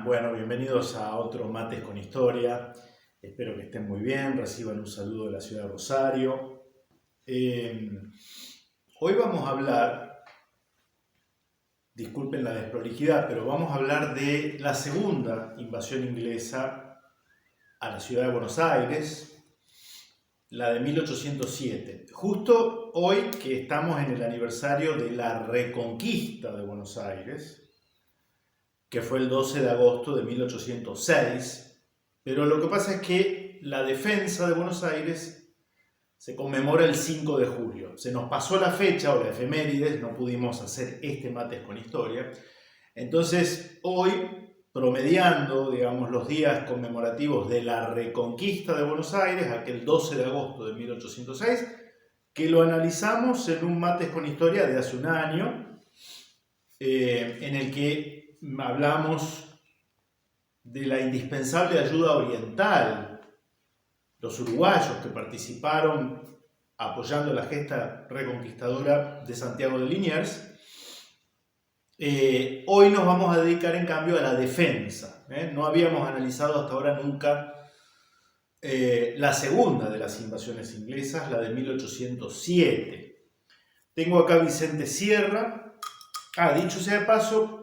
Bueno, bienvenidos a otro Mates con Historia. Espero que estén muy bien, reciban un saludo de la ciudad de Rosario. Hoy vamos a hablar, disculpen la desprolijidad, pero vamos a hablar de la segunda invasión inglesa a la ciudad de Buenos Aires, la de 1807. Justo hoy que estamos en el aniversario de la reconquista de Buenos Aires, que fue el 12 de agosto de 1806, pero lo que pasa es que la defensa de Buenos Aires se conmemora el 5 de julio. Se nos pasó la fecha o la efemérides, no pudimos hacer este Mates con Historia. Entonces, hoy, promediando, digamos, los días conmemorativos de la reconquista de Buenos Aires, aquel 12 de agosto de 1806, que lo analizamos en un Mates con Historia de hace un año, en el que hablamos de la indispensable ayuda oriental, los uruguayos que participaron apoyando la gesta reconquistadora de Santiago de Liniers. Hoy nos vamos a dedicar en cambio a la defensa. No habíamos analizado hasta ahora nunca la segunda de las invasiones inglesas, la de 1807. Tengo acá a Vicente Sierra. Dicho sea de paso,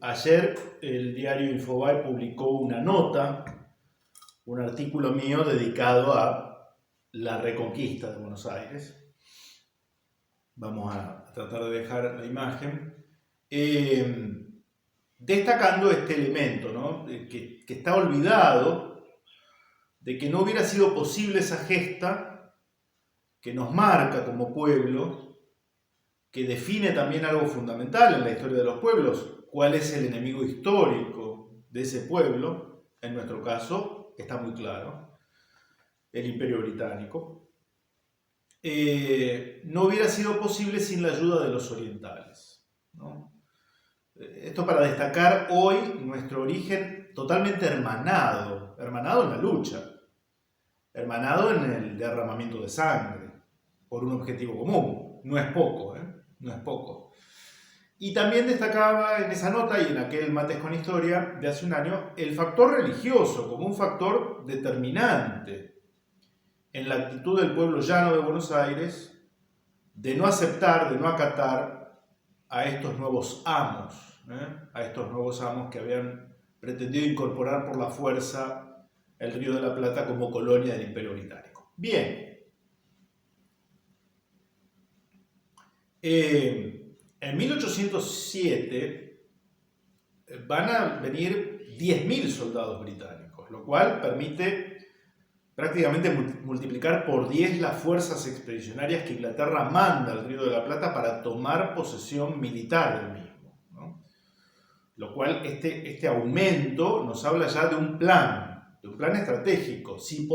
ayer el diario Infobae publicó una nota, un artículo mío dedicado a la reconquista de Buenos Aires. Vamos a tratar de dejar la imagen. Destacando este elemento, ¿no? que está olvidado, de que no hubiera sido posible esa gesta que nos marca como pueblo, que define también algo fundamental en la historia de los pueblos. ¿Cuál es el enemigo histórico de ese pueblo? En nuestro caso está muy claro, el Imperio Británico. No hubiera sido posible sin la ayuda de los orientales, ¿no? Esto para destacar hoy nuestro origen totalmente hermanado en la lucha, hermanado en el derramamiento de sangre, por un objetivo común. No es poco, no es poco. Y también destacaba en esa nota y en aquel Mates con Historia de hace un año el factor religioso como un factor determinante en la actitud del pueblo llano de Buenos Aires de no aceptar, de no acatar a estos nuevos amos, que habían pretendido incorporar por la fuerza el Río de la Plata como colonia del Imperio Británico. Bien. En 1807 van a venir 10.000 soldados británicos, lo cual permite prácticamente multiplicar por 10 las fuerzas expedicionarias que Inglaterra manda al Río de la Plata para tomar posesión militar del mismo, ¿no? Lo cual este aumento nos habla ya de un plan estratégico. Si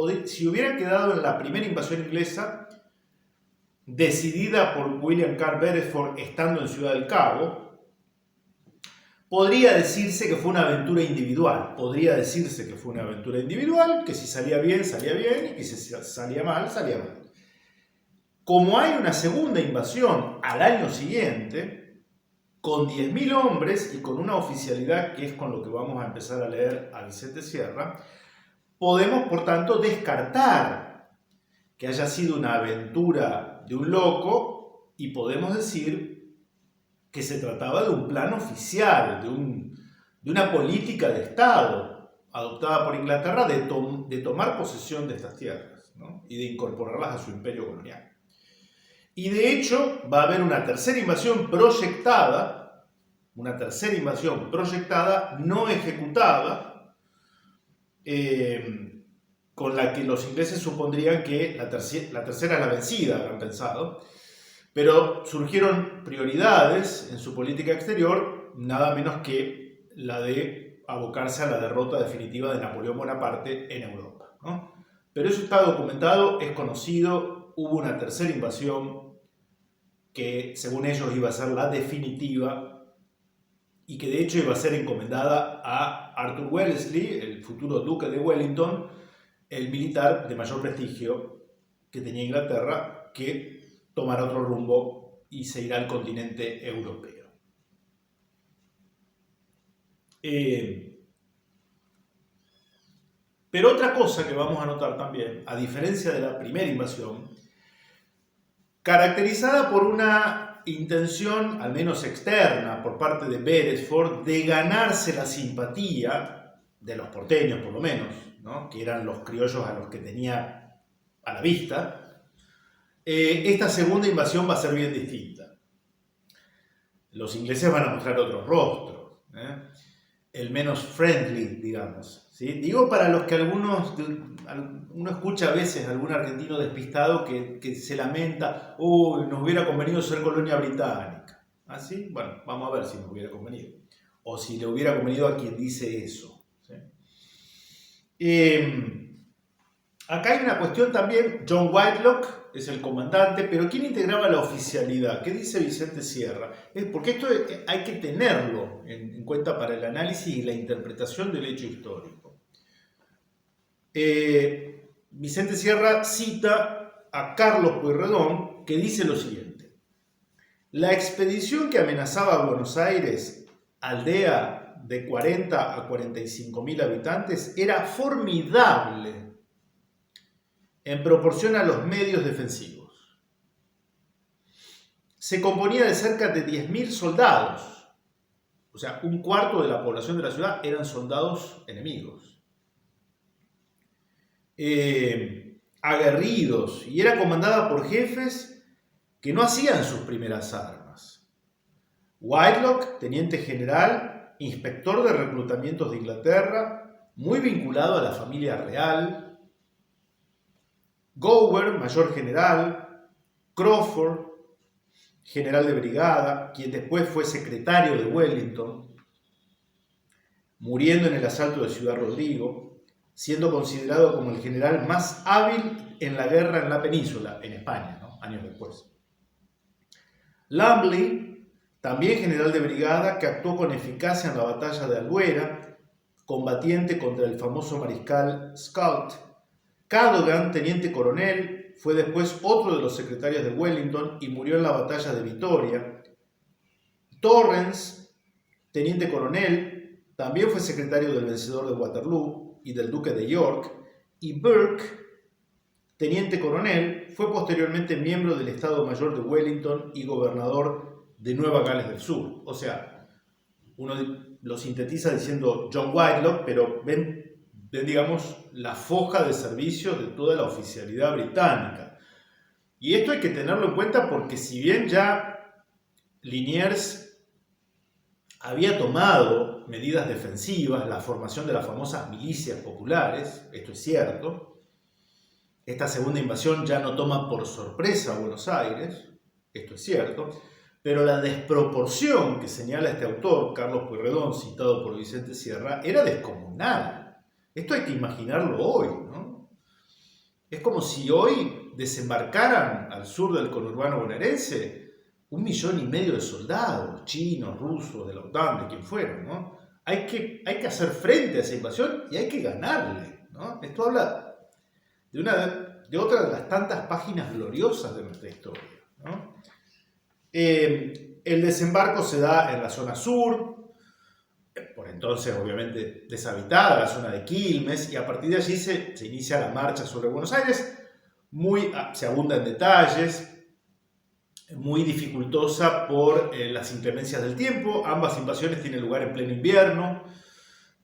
hubieran quedado en la primera invasión inglesa, decidida por William Carr Beresford estando en Ciudad del Cabo, podría decirse que fue una aventura individual. Que si salía bien, salía bien, y que si salía mal, salía mal. Como hay una segunda invasión al año siguiente, con 10.000 hombres y con una oficialidad que es con lo que vamos a empezar a leer a Vicente Sierra, podemos, por tanto, descartar que haya sido una aventura de un loco y podemos decir que se trataba de un plan oficial, de una política de Estado adoptada por Inglaterra de tomar posesión de estas tierras, ¿no? Y de incorporarlas a su imperio colonial. Y de hecho va a haber una tercera invasión proyectada, no ejecutada, con la que los ingleses supondrían que la tercera es la vencida, habrán pensado, pero surgieron prioridades en su política exterior, nada menos que la de abocarse a la derrota definitiva de Napoleón Bonaparte en Europa, ¿no? Pero eso está documentado, es conocido, hubo una tercera invasión que según ellos iba a ser la definitiva y que de hecho iba a ser encomendada a Arthur Wellesley, el futuro duque de Wellington, el militar de mayor prestigio que tenía Inglaterra, que tomará otro rumbo y se irá al continente europeo. Pero otra cosa que vamos a notar también, a diferencia de la primera invasión, caracterizada por una intención, al menos externa, por parte de Beresford, de ganarse la simpatía de los porteños, por lo menos, ¿no? Que eran los criollos a los que tenía a la vista, esta segunda invasión va a ser bien distinta. Los ingleses van a mostrar otro rostro, el menos friendly, digamos, ¿sí? Digo para los que uno escucha a veces a algún argentino despistado que se lamenta, nos hubiera convenido ser colonia británica. ¿Ah, sí? Bueno, vamos a ver si nos hubiera convenido. O si le hubiera convenido a quien dice eso, ¿sí? Acá hay una cuestión también. John Whitelock es el comandante, pero ¿quién integraba la oficialidad? ¿Qué dice Vicente Sierra? Porque esto hay que tenerlo en cuenta para el análisis y la interpretación del hecho histórico. Vicente Sierra cita a Carlos Pueyrredón, que dice lo siguiente: la expedición que amenazaba a Buenos Aires, aldea de 40 a 45.000 habitantes, era formidable en proporción a los medios defensivos. Se componía de cerca de 10.000 soldados, o sea, un cuarto de la población de la ciudad eran soldados enemigos, aguerridos, y era comandada por jefes que no hacían sus primeras armas. Whitelock, teniente general, inspector de reclutamientos de Inglaterra, muy vinculado a la familia real. Gower, mayor general. Crawford, general de brigada, quien después fue secretario de Wellington, muriendo en el asalto de Ciudad Rodrigo, siendo considerado como el general más hábil en la guerra en la península, en España, ¿no? Años después. Lumley, también general de brigada, que actuó con eficacia en la batalla de Albuera, combatiente contra el famoso mariscal Soult. Cadogan, teniente coronel, fue después otro de los secretarios de Wellington y murió en la batalla de Vitoria. Torrens, teniente coronel, también fue secretario del vencedor de Waterloo y del duque de York. Y Burke, teniente coronel, fue posteriormente miembro del Estado Mayor de Wellington y gobernador de Nueva Gales del Sur. O sea, uno lo sintetiza diciendo John Whitelock, pero ven, digamos, la foja de servicio de toda la oficialidad británica. Y esto hay que tenerlo en cuenta porque si bien ya Liniers había tomado medidas defensivas, la formación de las famosas milicias populares, esto es cierto, esta segunda invasión ya no toma por sorpresa a Buenos Aires, esto es cierto, pero la desproporción que señala este autor, Carlos Pueyrredón, citado por Vicente Sierra, era descomunal. Esto hay que imaginarlo hoy, ¿no? Es como si hoy desembarcaran al sur del conurbano bonaerense 1,5 millones de soldados, chinos, rusos, de la OTAN, de quien fueran, ¿no? Hay que hacer frente a esa invasión y hay que ganarle, ¿no? Esto habla de otra de las tantas páginas gloriosas de nuestra historia, ¿no? El desembarco se da en la zona sur, por entonces obviamente deshabitada, la zona de Quilmes, y a partir de allí se inicia la marcha sobre Buenos Aires, se abunda en detalles, muy dificultosa por las inclemencias del tiempo. Ambas invasiones tienen lugar en pleno invierno,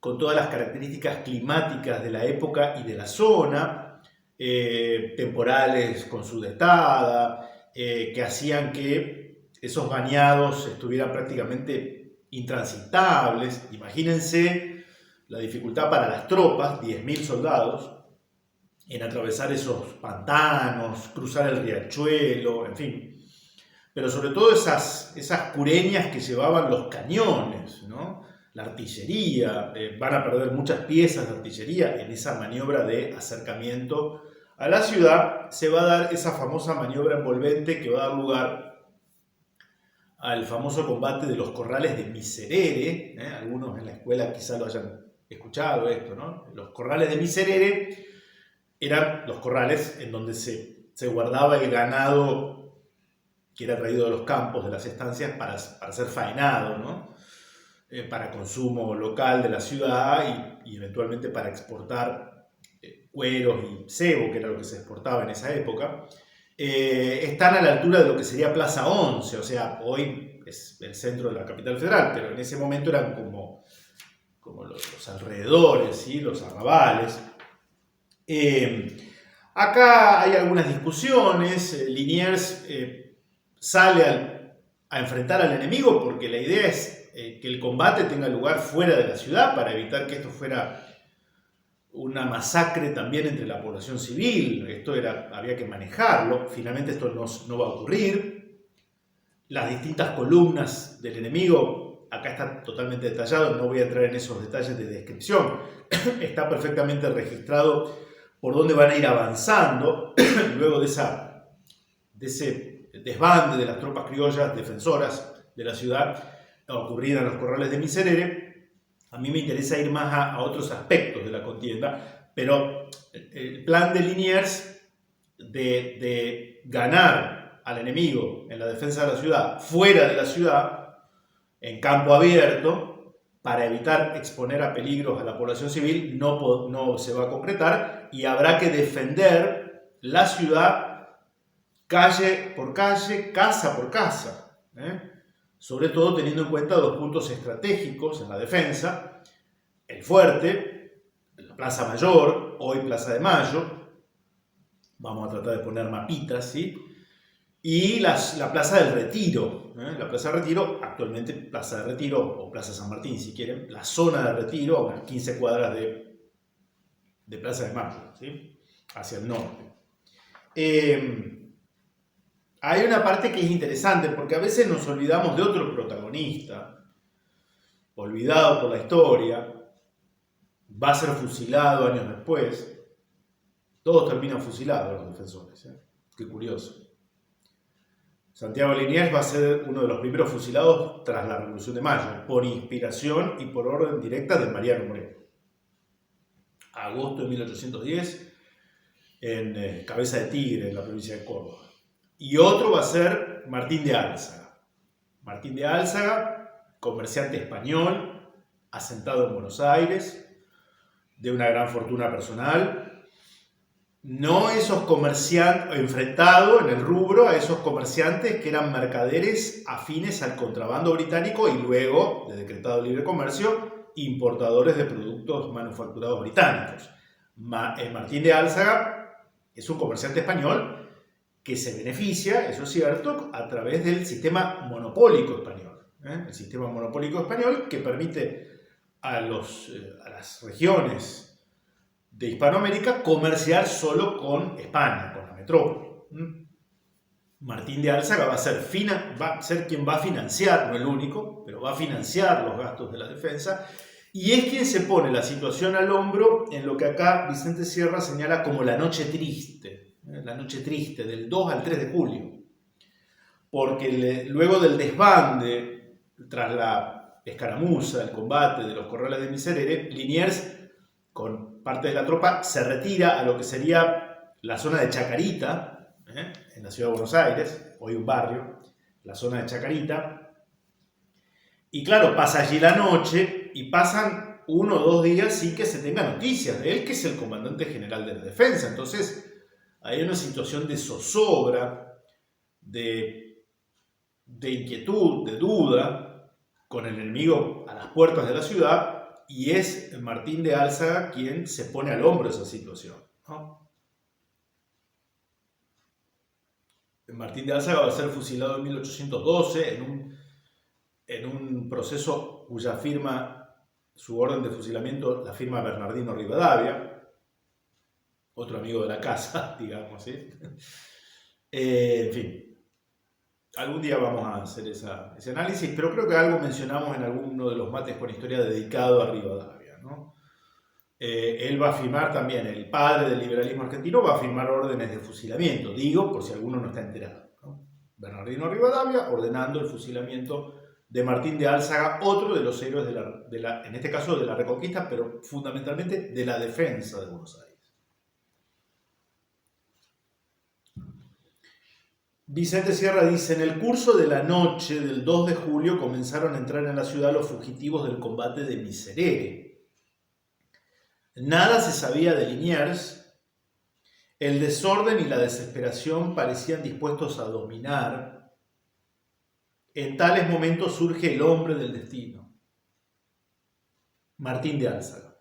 con todas las características climáticas de la época y de la zona, temporales con sudestada, que hacían que esos bañados estuvieran prácticamente intransitables. Imagínense la dificultad para las tropas, 10.000 soldados, en atravesar esos pantanos, cruzar el riachuelo, en fin. Pero sobre todo esas cureñas que llevaban los cañones, ¿no? La artillería, van a perder muchas piezas de artillería en esa maniobra de acercamiento a la ciudad. Se va a dar esa famosa maniobra envolvente que va a dar lugar al famoso combate de los corrales de Miserere. Algunos en la escuela quizá lo hayan escuchado esto, ¿no? Los corrales de Miserere eran los corrales en donde se guardaba el ganado que era traído de los campos, de las estancias, para ser faenado, ¿no? Para consumo local de la ciudad y eventualmente para exportar cueros y cebo, que era lo que se exportaba en esa época, están a la altura de lo que sería Plaza 11, o sea, hoy es el centro de la capital federal, pero en ese momento eran como los alrededores, ¿sí? Los arrabales. Acá hay algunas discusiones. Liniers sale a enfrentar al enemigo porque la idea es que el combate tenga lugar fuera de la ciudad para evitar que esto fuera una masacre también entre la población civil. Había que manejarlo. Finalmente esto no va a ocurrir. Las distintas columnas del enemigo, acá está totalmente detallado, no voy a entrar en esos detalles de descripción. Está perfectamente registrado por dónde van a ir avanzando luego de ese desbande de las tropas criollas defensoras de la ciudad ocurrida en los corrales de Miserere. A mí me interesa ir más a otros aspectos de la contienda, pero el plan de Liniers de ganar al enemigo en la defensa de la ciudad, fuera de la ciudad, en campo abierto, para evitar exponer a peligros a la población civil, no se va a concretar y habrá que defender la ciudad calle por calle, casa por casa, sobre todo teniendo en cuenta dos puntos estratégicos en la defensa: el fuerte, la Plaza Mayor, hoy Plaza de Mayo, vamos a tratar de poner mapitas, ¿sí? Y la Plaza del Retiro, la Plaza del Retiro, actualmente Plaza del Retiro o Plaza San Martín si quieren, la zona de Retiro a unas 15 cuadras de Plaza de Mayo, ¿sí? Hacia el norte. Hay una parte que es interesante porque a veces nos olvidamos de otro protagonista, olvidado por la historia, va a ser fusilado años después. Todos terminan fusilados los defensores, qué curioso. Santiago Liniers va a ser uno de los primeros fusilados tras la Revolución de Mayo, por inspiración y por orden directa de Mariano Moreno. Agosto de 1810, en Cabeza de Tigre, en la provincia de Córdoba. Y otro va a ser Martín de Álzaga. Martín de Álzaga, comerciante español, asentado en Buenos Aires, de una gran fortuna personal. No esos comerciantes, enfrentado en el rubro a esos comerciantes que eran mercaderes afines al contrabando británico y luego, de decretado libre comercio, importadores de productos manufacturados británicos. Martín de Álzaga es un comerciante español que se beneficia, eso es cierto, a través del sistema monopólico español. El sistema monopólico español que permite a las regiones de Hispanoamérica comerciar solo con España, con la metrópoli. Martín de Álzaga va a ser quien va a financiar, no el único, pero va a financiar los gastos de la defensa y es quien se pone la situación al hombro en lo que acá Vicente Sierra señala como la noche triste del 2 al 3 de julio, porque luego del desbande, tras la escaramuza, el combate de los corrales de Miserere, Liniers, con parte de la tropa, se retira a lo que sería la zona de Chacarita, en la ciudad de Buenos Aires, hoy un barrio, la zona de Chacarita, y claro, pasa allí la noche y pasan 1 o 2 días sin que se tenga noticias de él, que es el comandante general de la defensa. Entonces hay una situación de zozobra, de inquietud, de duda, con el enemigo a las puertas de la ciudad, y es Martín de Álzaga quien se pone al hombro esa situación, ¿no? Martín de Álzaga va a ser fusilado en 1812 en un proceso cuya firma, su orden de fusilamiento, la firma Bernardino Rivadavia, otro amigo de la casa, digamos, ¿sí? En fin. Algún día vamos a hacer ese análisis, pero creo que algo mencionamos en alguno de los mates con historia dedicado a Rivadavia, ¿no? Él va a firmar también, el padre del liberalismo argentino va a firmar órdenes de fusilamiento, digo, por si alguno no está enterado, ¿no? Bernardino Rivadavia ordenando el fusilamiento de Martín de Álzaga, otro de los héroes en este caso de la Reconquista, pero fundamentalmente de la defensa de Buenos Aires. Vicente Sierra dice: en el curso de la noche del 2 de julio comenzaron a entrar en la ciudad los fugitivos del combate de Miserere. Nada se sabía de Liniers, El desorden y la desesperación parecían dispuestos a dominar. En tales momentos surge el hombre del destino, Martín de Álzaga.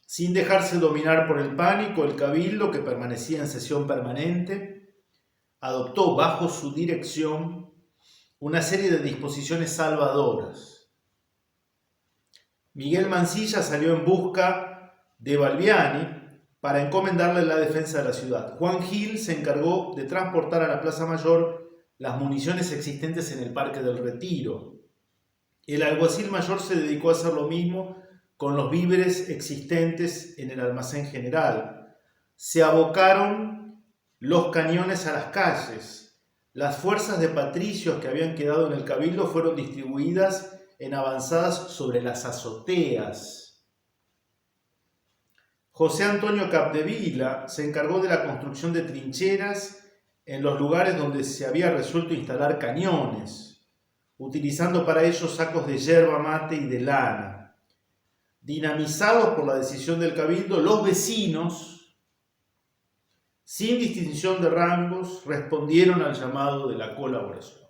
Sin dejarse dominar por el pánico, el cabildo, que permanecía en sesión permanente, adoptó bajo su dirección una serie de disposiciones salvadoras. Miguel Mansilla salió en busca de Balbiani para encomendarle la defensa de la ciudad. Juan Gil se encargó de transportar a la Plaza Mayor las municiones existentes en el Parque del Retiro. El alguacil mayor se dedicó a hacer lo mismo con los víveres existentes en el almacén general. Se abocaron los cañones a las calles. Las fuerzas de patricios que habían quedado en el cabildo fueron distribuidas en avanzadas sobre las azoteas. José Antonio Capdevila se encargó de la construcción de trincheras en los lugares donde se había resuelto instalar cañones, utilizando para ello sacos de yerba mate y de lana. Dinamizados por la decisión del cabildo, los vecinos, sin distinción de rangos, respondieron al llamado de la colaboración.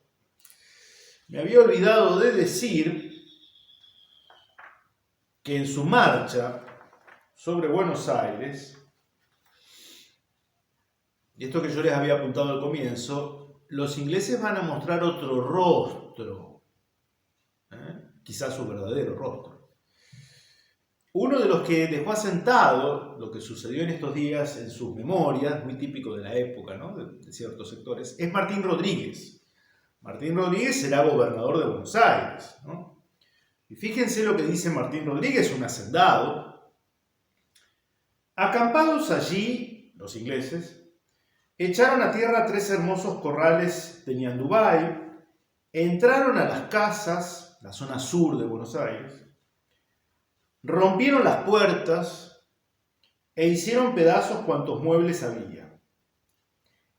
Me había olvidado de decir que en su marcha sobre Buenos Aires, y esto que yo les había apuntado al comienzo, los ingleses van a mostrar otro rostro, quizás su verdadero rostro. Uno de los que dejó asentado lo que sucedió en estos días en sus memorias, muy típico de la época, ¿no? de ciertos sectores, es Martín Rodríguez. Martín Rodríguez será gobernador de Buenos Aires, ¿no? Y fíjense lo que dice Martín Rodríguez, un hacendado. Acampados allí, los ingleses, echaron a tierra 3 hermosos corrales de Ñandubay, entraron a las casas, la zona sur de Buenos Aires, rompieron las puertas e hicieron pedazos cuantos muebles había.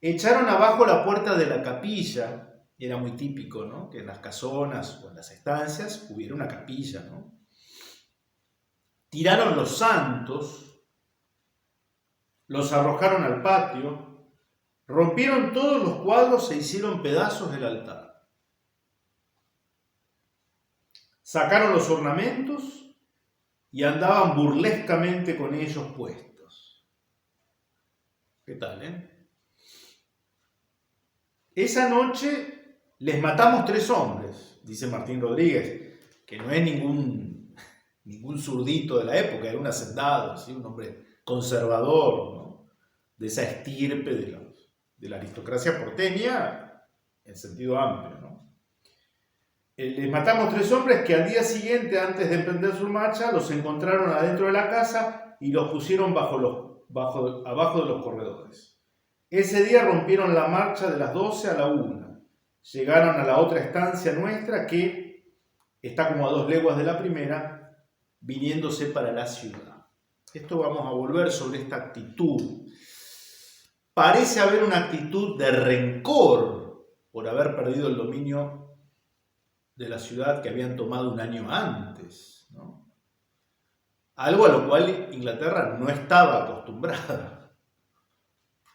Echaron abajo la puerta de la capilla, era muy típico, ¿no? Que en las casonas o en las estancias hubiera una capilla, ¿no? Tiraron los santos, los arrojaron al patio, rompieron todos los cuadros e hicieron pedazos del altar. Sacaron los ornamentos y andaban burlescamente con ellos puestos. ¿Qué tal, Esa noche les matamos 3 hombres, dice Martín Rodríguez, que no es ningún zurdito de la época, era un hacendado, ¿sí? Un hombre conservador, ¿no? De esa estirpe de la aristocracia porteña en sentido amplio, ¿no? Les matamos 3 hombres que al día siguiente, antes de emprender su marcha, los encontraron adentro de la casa y los pusieron abajo de los corredores. Ese día rompieron la marcha de las 12 a la 1. Llegaron a la otra estancia nuestra que está como a 2 leguas de la primera, viniéndose para la ciudad. Esto vamos a volver sobre esta actitud. Parece haber una actitud de rencor por haber perdido el dominio de la ciudad que habían tomado un año antes, ¿no? Algo a lo cual Inglaterra no estaba acostumbrada.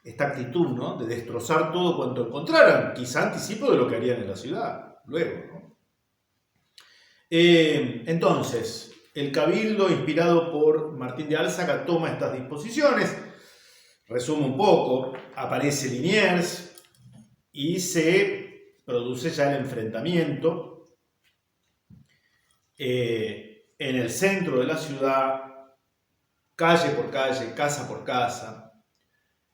Esta actitud, ¿no? De destrozar todo cuanto encontraran, quizá anticipo de lo que harían en la ciudad, luego, ¿no? Entonces, el cabildo, inspirado por Martín de Álzaga, toma estas disposiciones. Resumo un poco, aparece Liniers y se produce ya el enfrentamiento en el centro de la ciudad, calle por calle, casa por casa.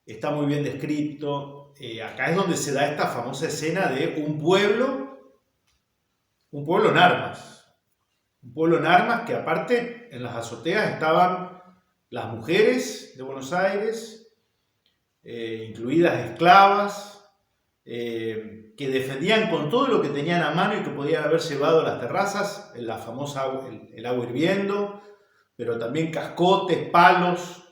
Está muy bien descrito. Acá es donde se da esta famosa escena de un pueblo en armas. Un pueblo en armas que aparte en las azoteas estaban las mujeres de Buenos Aires, incluidas esclavas, que defendían con todo lo que tenían a mano y que podían haber llevado a las terrazas, la famosa el agua hirviendo, pero también cascotes, palos.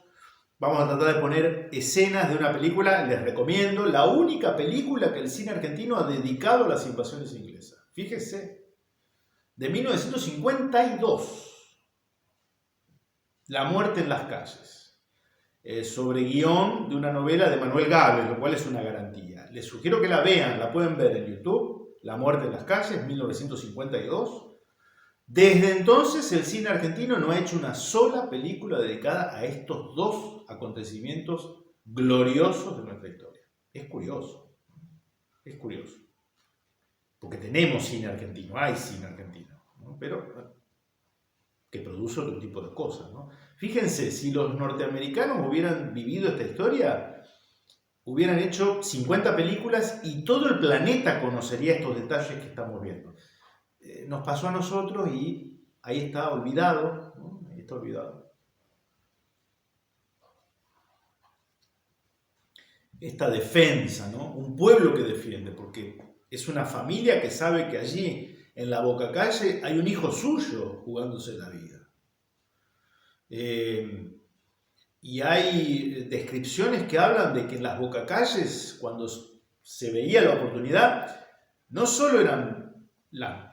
Vamos a tratar de poner escenas de una película, les recomiendo, la única película que el cine argentino ha dedicado a las invasiones inglesas. Fíjese, de 1952, La muerte en las calles. sobre guión de una novela de Manuel Gávez, lo cual es una garantía. Les sugiero que la vean, la pueden ver en YouTube, La muerte en las calles, 1952. Desde entonces el cine argentino no ha hecho una sola película dedicada a estos dos acontecimientos gloriosos de nuestra historia. Es curioso, porque tenemos cine argentino, hay cine argentino, ¿no? Pero que produce otro tipo de cosas, ¿no? Fíjense, si los norteamericanos hubieran vivido esta historia, hubieran hecho 50 películas y todo el planeta conocería estos detalles que estamos viendo. Nos pasó a nosotros y ahí está olvidado, ¿no? Ahí está olvidado. Esta defensa, ¿no? Un pueblo que defiende, porque es una familia que sabe que allí, en la Bocacalle, hay un hijo suyo jugándose la vida. Y hay descripciones que hablan de que en las Bocacalles, cuando se veía la oportunidad, no solo eran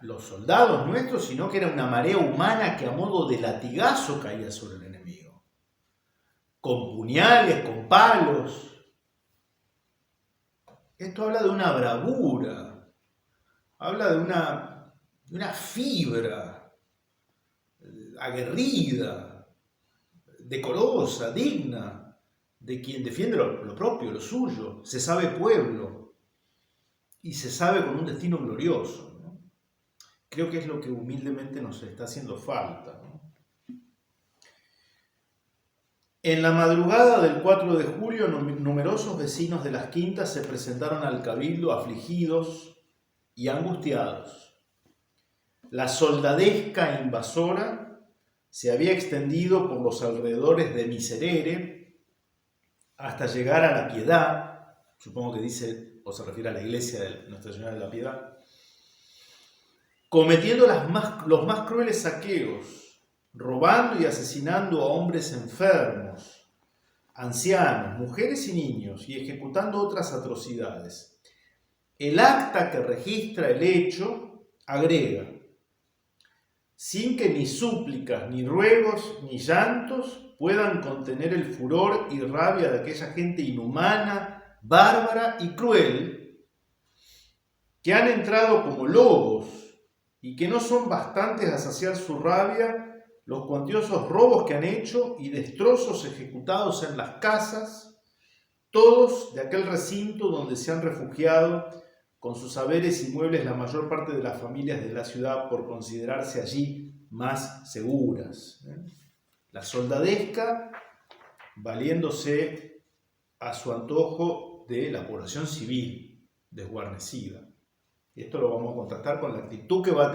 los soldados nuestros, sino que era una marea humana que a modo de latigazo caía sobre el enemigo. Con puñales, con palos. Esto habla de una bravura, habla de una fibra aguerrida, decorosa, digna, de quien defiende lo propio, lo suyo. Se sabe pueblo y se sabe con un destino glorioso, ¿no? Creo que es lo que humildemente nos está haciendo falta, ¿no? En la madrugada del 4 de julio, numerosos vecinos de las quintas se presentaron al cabildo afligidos y angustiados. La soldadesca invasora se había extendido por los alrededores de Miserere hasta llegar a La Piedad, supongo que dice o se refiere a la iglesia de Nuestra Señora de la Piedad, cometiendo los más crueles saqueos, robando y asesinando a hombres enfermos, ancianos, mujeres y niños, y ejecutando otras atrocidades. El acta que registra el hecho agrega: sin que ni súplicas, ni ruegos, ni llantos puedan contener el furor y rabia de aquella gente inhumana, bárbara y cruel, que han entrado como lobos y que no son bastantes a saciar su rabia los cuantiosos robos que han hecho y destrozos ejecutados en las casas, todos de aquel recinto donde se han refugiado con sus haberes y muebles la mayor parte de las familias de la ciudad por considerarse allí más seguras. La soldadesca valiéndose a su antojo de la población civil desguarnecida. Y esto lo vamos a contrastar con la actitud que van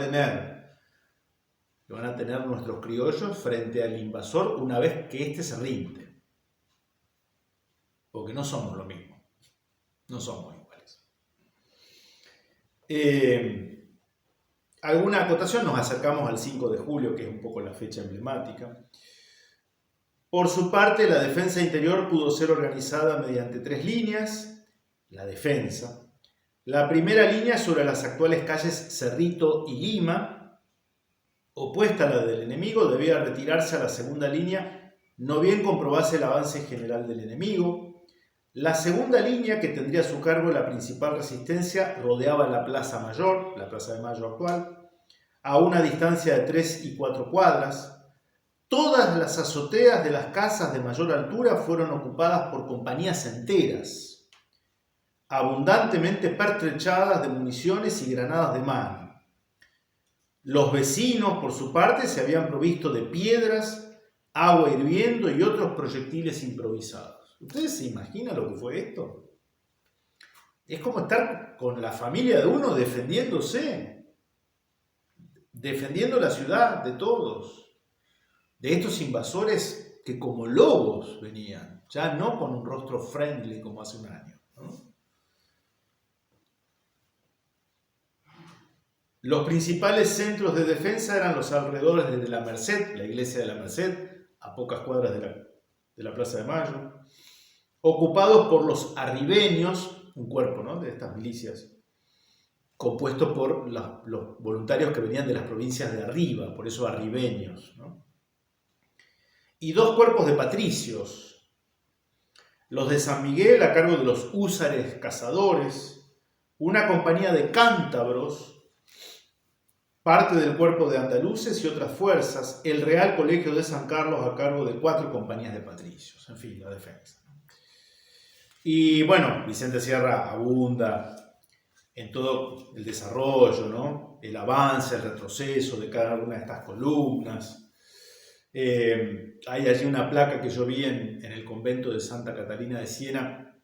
a tener nuestros criollos frente al invasor una vez que éste se rinde. Porque no somos lo mismo, no somos iguales. Alguna acotación, nos acercamos al 5 de julio, que es un poco la fecha emblemática. Por su parte, la defensa interior pudo ser organizada mediante 3 líneas. La defensa. La primera línea sobre las actuales calles Cerrito y Lima, opuesta a la del enemigo, debía retirarse a la segunda línea, no bien comprobase el avance general del enemigo. La segunda línea, que tendría a su cargo la principal resistencia, rodeaba la Plaza Mayor, la Plaza de Mayo actual, a una distancia de 3 y 4 cuadras. Todas las azoteas de las casas de mayor altura fueron ocupadas por compañías enteras, abundantemente pertrechadas de municiones y granadas de mano. Los vecinos, por su parte, se habían provisto de piedras, agua hirviendo y otros proyectiles improvisados. ¿Ustedes se imaginan lo que fue esto? Es como estar con la familia de uno defendiéndose, defendiendo la ciudad de todos, de estos invasores que como lobos venían, ya no con un rostro friendly como hace un año, ¿no? Los principales centros de defensa eran los alrededores de la Merced, la iglesia de la Merced, a pocas cuadras de la Plaza de Mayo, ocupados por los arribeños, un cuerpo, ¿no?, de estas milicias, compuesto por los voluntarios que venían de las provincias de arriba, por eso arribeños, ¿no? Y 2 cuerpos de patricios, los de San Miguel a cargo de los húsares cazadores, una compañía de cántabros, parte del cuerpo de andaluces y otras fuerzas, el Real Colegio de San Carlos a cargo de 4 compañías de patricios, en fin, la defensa. Y bueno, Vicente Sierra abunda en todo el desarrollo, ¿no? El avance, el retroceso de cada una de estas columnas. Hay allí una placa que yo vi en el convento de Santa Catalina de Siena,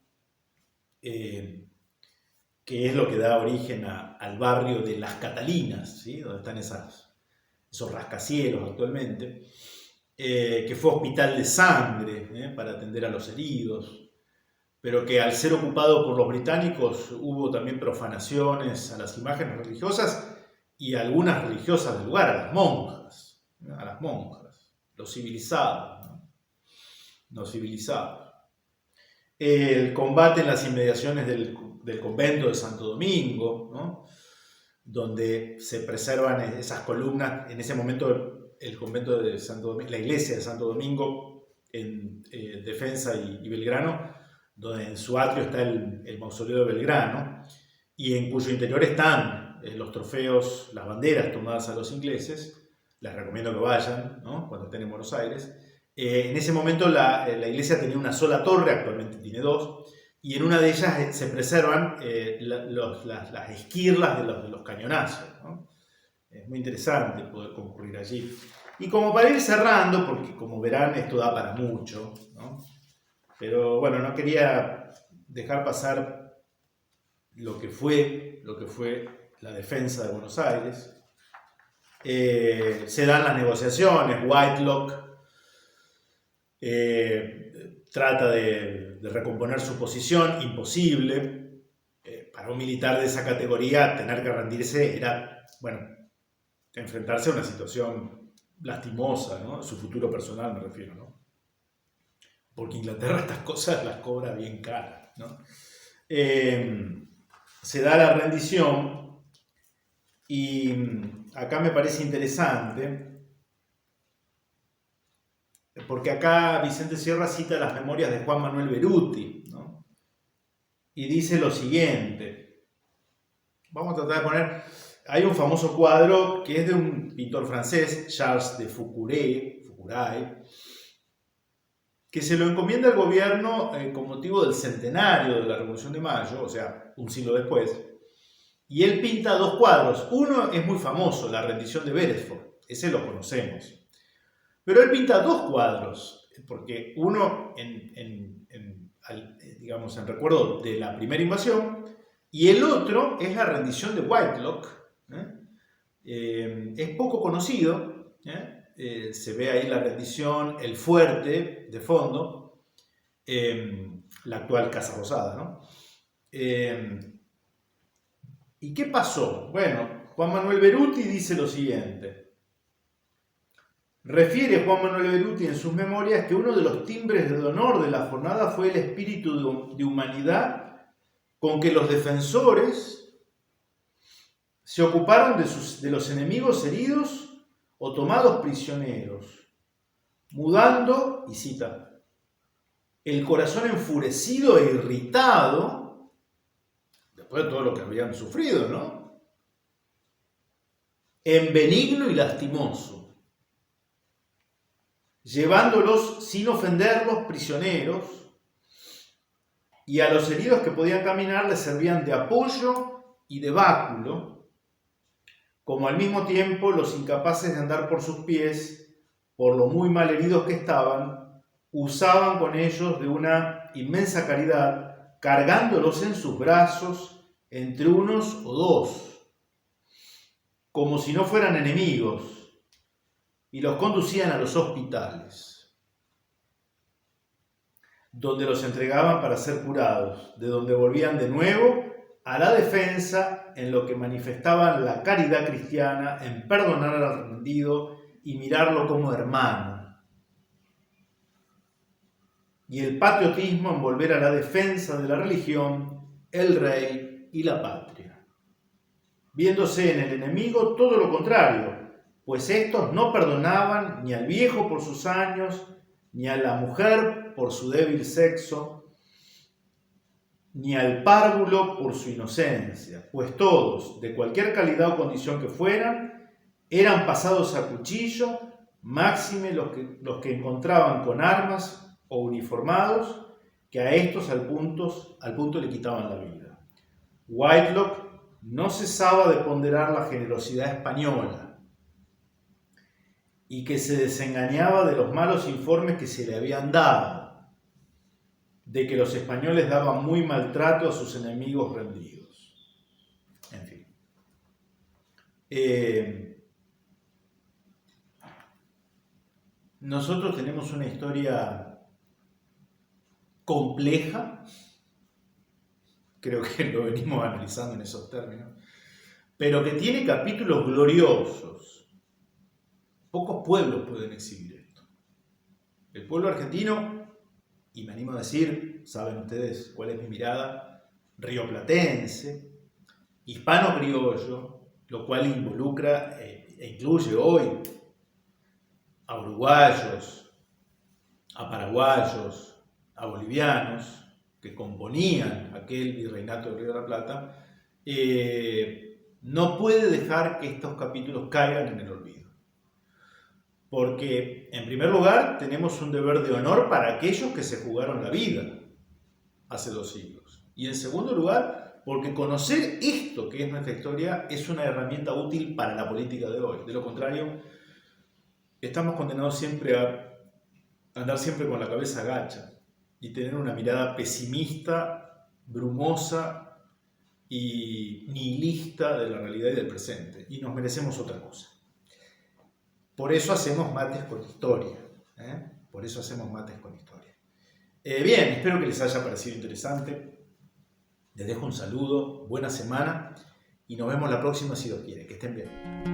que es lo que da origen al barrio de Las Catalinas, ¿sí? Donde están esos rascacielos actualmente, que fue hospital de sangre, para atender a los heridos, pero que al ser ocupado por los británicos hubo también profanaciones a las imágenes religiosas y a algunas religiosas del lugar, a las monjas, ¿no? A las monjas, los civilizados, ¿no? Los civilizados. El combate en las inmediaciones del convento de Santo Domingo, ¿no? Donde se preservan esas columnas. En ese momento el convento de Santo Domingo, la iglesia de Santo Domingo en Defensa y Belgrano, donde en su atrio está el mausoleo de Belgrano, y en cuyo interior están los trofeos, las banderas tomadas a los ingleses. Les recomiendo que vayan, ¿no? Cuando estén en Buenos Aires. En ese momento la iglesia tenía una sola torre, actualmente tiene 2, y en una de ellas se preservan las esquirlas de los cañonazos, ¿no? Es muy interesante poder concurrir allí. Y como para ir cerrando, porque como verán esto da para mucho, ¿no? Pero bueno, no quería dejar pasar lo que fue la defensa de Buenos Aires. Se dan las negociaciones, Whitelock trata de recomponer su posición, imposible. Para un militar de esa categoría tener que rendirse era, bueno, enfrentarse a una situación lastimosa, ¿no? Su futuro personal me refiero, ¿no? Porque Inglaterra estas cosas las cobra bien caras, ¿no? Se da la rendición y acá me parece interesante porque acá Vicente Sierra cita las memorias de Juan Manuel Beruti, ¿no? Y dice lo siguiente. Vamos a tratar de poner... Hay un famoso cuadro que es de un pintor francés, Charles de Foucuray, que se lo encomienda al gobierno con motivo del centenario de la Revolución de Mayo, o sea, un siglo después. Y él pinta 2 cuadros. Uno es muy famoso, La rendición de Beresford. Ese lo conocemos. Pero él pinta 2 cuadros, porque uno digamos, en recuerdo de la primera invasión, y el otro es la rendición de Whitelock. Es poco conocido, se ve ahí la rendición, el fuerte de fondo, la actual Casa Rosada, ¿no? ¿Y qué pasó? Bueno, Juan Manuel Beruti dice lo siguiente. Refiere Juan Manuel Beruti en sus memorias que uno de los timbres de honor de la jornada fue el espíritu de humanidad con que los defensores se ocuparon de los enemigos heridos o tomados prisioneros, mudando, y cita, el corazón enfurecido e irritado, después de todo lo que habían sufrido, ¿no? En benigno y lastimoso, llevándolos sin ofenderlos prisioneros, y a los heridos que podían caminar les servían de apoyo y de báculo, como al mismo tiempo los incapaces de andar por sus pies, por lo muy mal heridos que estaban, usaban con ellos de una inmensa caridad, cargándolos en sus brazos entre unos o 2, como si no fueran enemigos, y los conducían a los hospitales, donde los entregaban para ser curados, de donde volvían de nuevo a la defensa, en lo que manifestaban la caridad cristiana, en perdonar al rendido y mirarlo como hermano, y el patriotismo en volver a la defensa de la religión, el rey y la patria, viéndose en el enemigo todo lo contrario, pues estos no perdonaban ni al viejo por sus años, ni a la mujer por su débil sexo, ni al párvulo por su inocencia, pues todos, de cualquier calidad o condición que fueran, eran pasados a cuchillo, máxime los que encontraban con armas o uniformados, que a estos al punto le quitaban la vida. Whitelock no cesaba de ponderar la generosidad española y que se desengañaba de los malos informes que se le habían dado, de que los españoles daban muy maltrato a sus enemigos rendidos. En fin. Nosotros tenemos una historia compleja, creo que lo venimos analizando en esos términos, pero que tiene capítulos gloriosos. Pocos pueblos pueden exhibir esto. El pueblo argentino, y me animo a decir, saben ustedes cuál es mi mirada, rioplatense, hispano-criollo, lo cual involucra e incluye hoy a uruguayos, a paraguayos, a bolivianos, que componían aquel virreinato del Río de la Plata, no puede dejar que estos capítulos caigan en el olvido. Porque, en primer lugar, tenemos un deber de honor para aquellos que se jugaron la vida hace 2 siglos. Y en segundo lugar, porque conocer esto que es nuestra historia es una herramienta útil para la política de hoy. De lo contrario, estamos condenados siempre a andar siempre con la cabeza agacha y tener una mirada pesimista, brumosa y nihilista de la realidad y del presente. Y nos merecemos otra cosa. Por eso hacemos mates con historia. Por eso hacemos mates con historia. Bien, espero que les haya parecido interesante. Les dejo un saludo, buena semana y nos vemos la próxima si Dios quiere. Que estén bien.